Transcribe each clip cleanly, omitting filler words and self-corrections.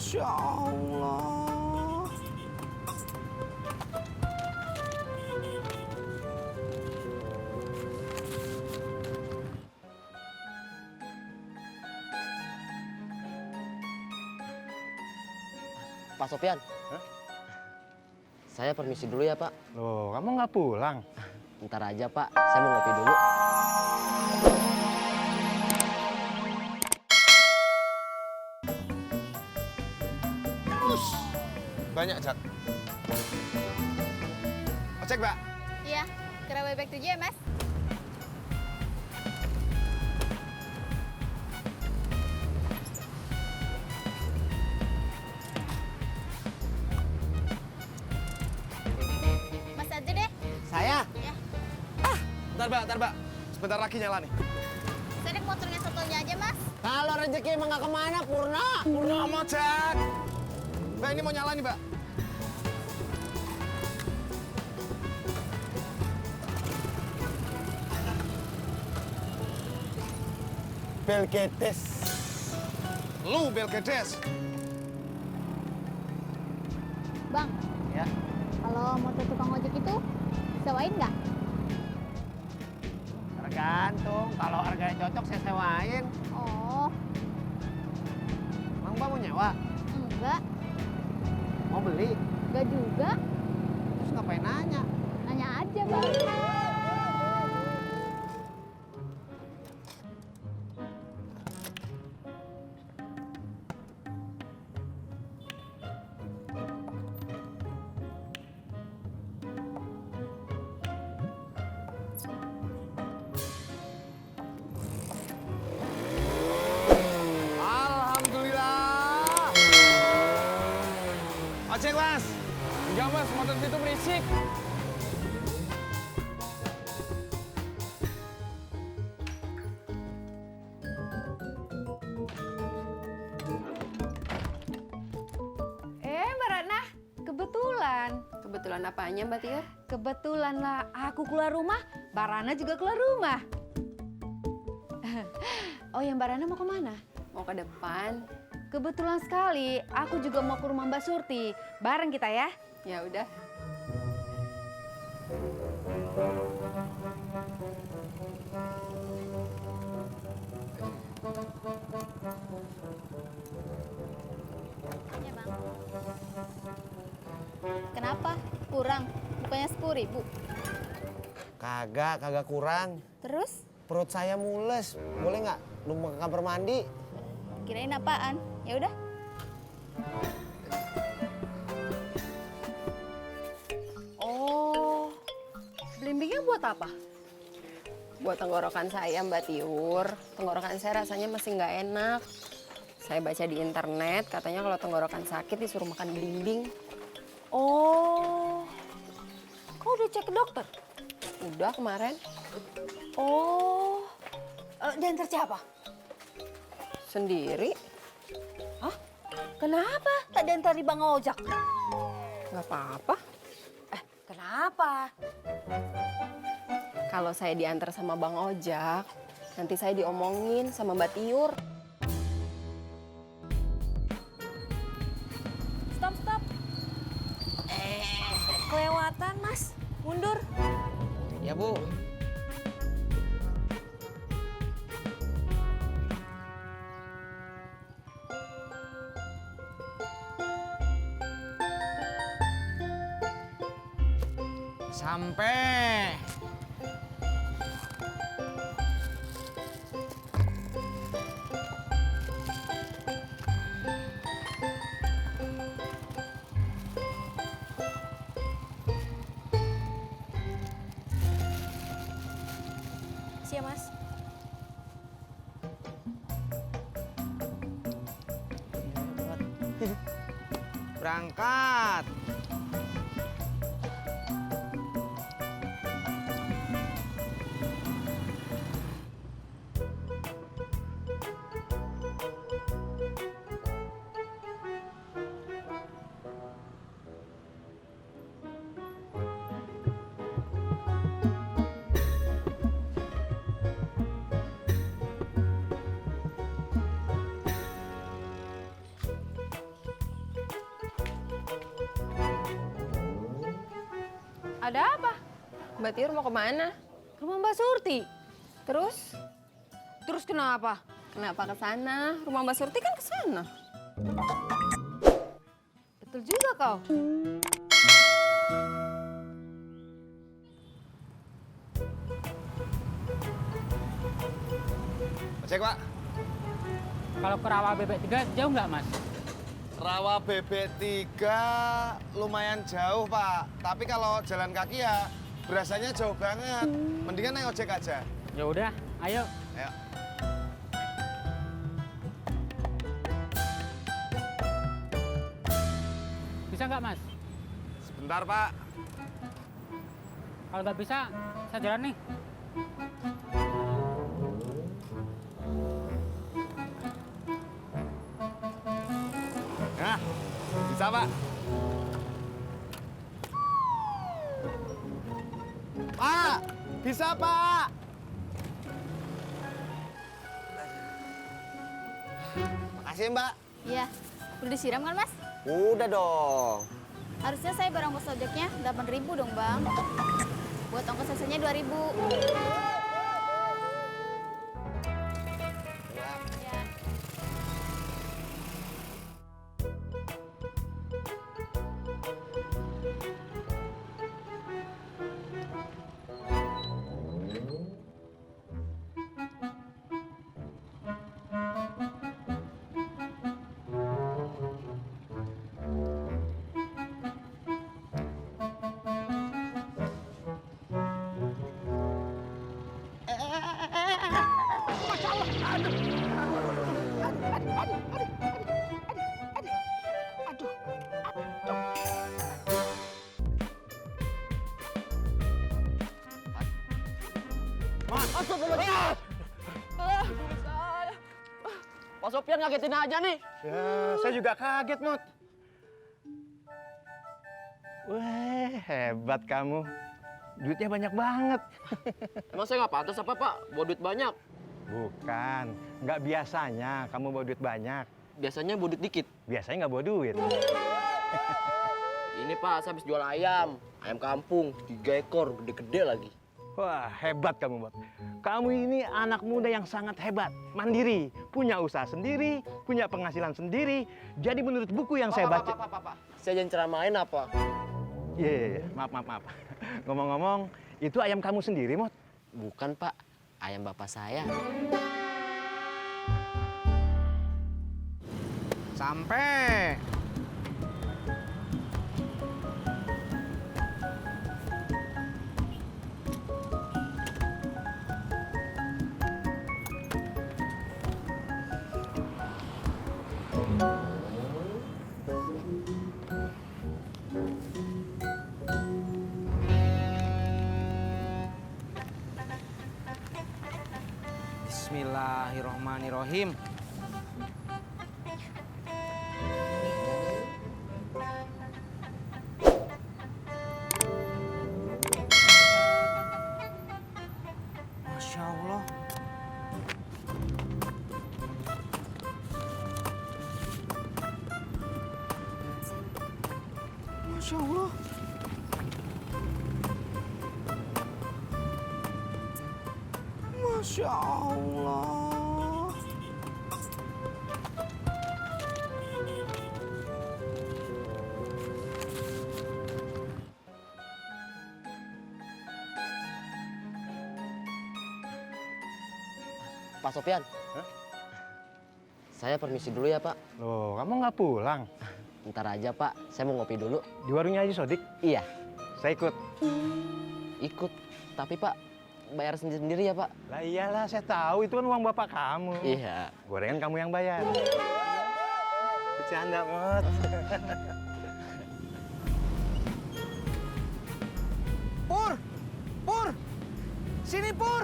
Masya Allah. Pak Sofyan. Hah? Saya permisi dulu ya, Pak. Loh, kamu nggak pulang? Ntar aja, Pak. Saya mau ngopi dulu. Banyak, Jak. Ojek, Mbak. Iya, kira bebek 7 ya, Mas? Mas aja deh. Saya? Ya, Bentar, Mbak. Sebentar lagi nyala nih. saya naik motornya satunya aja, Mas. Kalau rezeki emang nggak kemana, Purna. Purnomo, Jak. Mbak, ini mau nyala nih, Mbak. Belgedes. Lu, Belgedes. Bang, Ya. kalau motor tukang ojek itu sewain nggak? Tergantung. Kalau harganya cocok, saya sewain. Oh, Bang, Bang mau nyewa? enggak. Mau beli? Enggak juga. Terus ngapain nanya? Nanya aja, Bang. Alhamdulillah. Ojek, Mas. Enggak, Mas. Motor situ berisik. Mbak Ratna, kebetulan. Kebetulan apanya Mbak Tiur? Kebetulan lah, aku keluar rumah, Mbak Rana juga keluar rumah. Oh ya, Mbak Rana mau kemana? Mau ke depan? Kebetulan sekali, aku juga mau ke rumah Mbak Surti. Bareng kita ya. Ya udah. Ya, Bang. Kenapa? Kurang? Bukannya 10.000? Kagak kurang. Terus? Perut saya mules. Boleh nggak numpang ke kamar mandi? Kirain apaan? Ya udah. Oh, belimbingnya buat apa? Buat tenggorokan saya Mbak Tiur. Tenggorokan saya rasanya masih nggak enak. Saya baca di internet, katanya kalau tenggorokan sakit disuruh makan belimbing. Oh, kau udah cek ke dokter? Udah kemarin. Oh, diantar siapa? Sendiri. Hah? Kenapa tak diantar di Bang Ojak? Nggak apa-apa. Kenapa? Kalau saya diantar sama Bang Ojak, nanti saya diomongin sama Mbak Tiur. Stop. Kelewatan, Mas. Mundur. Ya, Bu. Sampai. Siap, Mas. Berangkat. Ada apa? Mbak Tiur mau kemana? Ke rumah Mbak Surti. Terus? Terus kenapa? Kenapa ke sana? Rumah Mbak Surti kan ke sana. Betul juga kau. Cek, Pak. Kalau ke Rawa Bebek 3 jauh nggak, Mas? Rawa Bebek 3 lumayan jauh, Pak. Tapi kalau jalan kaki ya berasanya jauh banget. Mendingan naik ojek aja. Ya udah, ayo. Ayo. Bisa nggak, Mas? Sebentar, Pak. Kalau nggak bisa, saya jalan nih. Nah, bisa, Pak. Pak, bisa, Pak. Makasih, Mbak. Iya. Udah disiram kan, Mas? Udah dong. Harusnya saya barang ongkos ojeknya 8.000 dong, Bang. Buat ongkos selesainya 2.000. Ya. Ya. Pak Sofian ngagetin aja nih. Ya, saya juga kaget, Mut. Wah, hebat kamu. Duitnya banyak banget. Emang saya nggak pantas apa Pak? Bawa duit banyak. Bukan, nggak biasanya kamu bawa duit banyak. Biasanya bawa duit dikit. Biasanya nggak bawa duit. Ini Pak, saya habis jual ayam. Ayam kampung, 3 ekor, gede-gede lagi. Wah, hebat kamu, Bot. Kamu ini anak muda yang sangat hebat, mandiri, punya usaha sendiri, punya penghasilan sendiri. Jadi menurut buku yang saya baca... Pak. Saya jangan ceramain apa? Iya, maaf. Ngomong-ngomong, itu ayam kamu sendiri, Mot? Bukan Pak, ayam bapak saya. Sampai. Bismillahirrahmanirrahim. Masya Allah. Masya Allah. Masya Allah. Pak Sofian. Hah? Saya permisi dulu ya Pak. Loh, kamu nggak pulang? Ntar aja Pak, saya mau ngopi dulu. Di warungnya Haji Sodik? Iya, Saya ikut. ikut. Tapi Pak, bayar sendiri-sendiri ya Pak. Lah iyalah, saya tahu itu kan uang bapak kamu. Iya. Gorengan kamu yang bayar. Bercanda, Mot. Pur! Sini, Pur!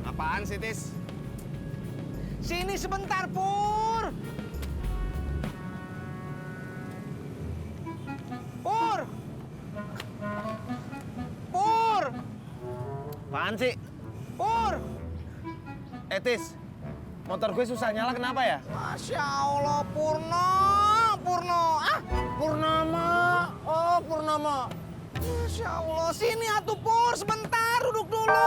Apaan sih, Tis? Sini sebentar, Pur! Pur! Pur! Apaan sih? Pur! Tis, motor gue susah nyala kenapa ya? Masya Allah, Purno! Ah, Purnama! Oh, Purnama! Masya Allah, sini atuh Pur, sebentar duduk dulu.